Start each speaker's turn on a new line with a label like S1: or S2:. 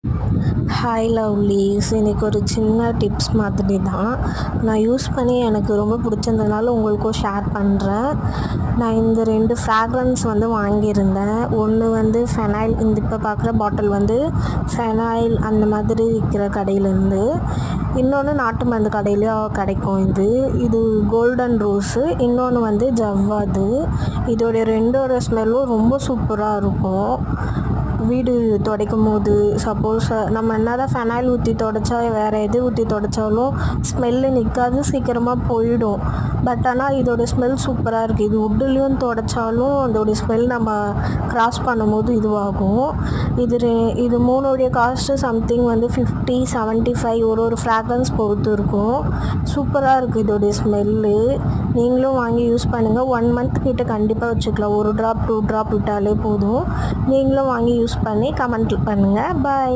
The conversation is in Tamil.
S1: ஹாய் லவ்லீஸ், இன்றைக்கி ஒரு சின்ன டிப்ஸ் மாதிரி தான் நான் யூஸ் பண்ணி எனக்கு ரொம்ப பிடிச்சிருந்ததுனால உங்களுக்கும் ஷேர் பண்ணுறேன். நான் இந்த 2 ஃப்ராக்ரன்ஸ் வந்து வாங்கியிருந்தேன். ஒன்று வந்து ஃபெனாயில், இந்த இப்போ பார்க்குற பாட்டில் வந்து ஃபெனாயில் அந்த மாதிரி விற்கிற கடையிலேருந்து, இன்னொன்று நாட்டு மருந்து கடையிலையும் கிடைக்கும். இது கோல்டன் ரோஸு, இன்னொன்று வந்து ஜவ்வாது. இதோடைய ரெண்டோட ஸ்மெல்லும் ரொம்ப சூப்பராக இருக்கும். வீடு துடைக்கும் போது சப்போஸ் நம்ம என்ன தான் ஃபெனாயில் ஊற்றி துடைச்சா வேறு எது ஊற்றி துடைச்சாலும் ஸ்மெல்லு நிற்காது, சீக்கிரமாக போயிடும். பட் ஆனால் இதோடய ஸ்மெல் சூப்பராக இருக்குது. இது வுட்டுலேயும் துடைச்சாலும் அதோடைய ஸ்மெல் நம்ம க்ராஸ் பண்ணும்போது இதுவாகும். இது மூணுடைய காஸ்ட்டு சம்திங் வந்து 50, 75 ஒரு ஃப்ராக்ரன்ஸ் பொறுத்து இருக்கும். சூப்பராக இருக்குது இதோடைய ஸ்மெல்லு. நீங்களும் வாங்கி யூஸ் பண்ணுங்கள். 1 மந்த் கிட்ட கண்டிப்பாக வச்சுக்கலாம். 1 ட்ராப் 2 ட்ராப் விட்டாலே போதும். நீங்களும் வாங்கி யூஸ் பண்ணி கமெண்ட் பண்ணுங்கள். பாய்.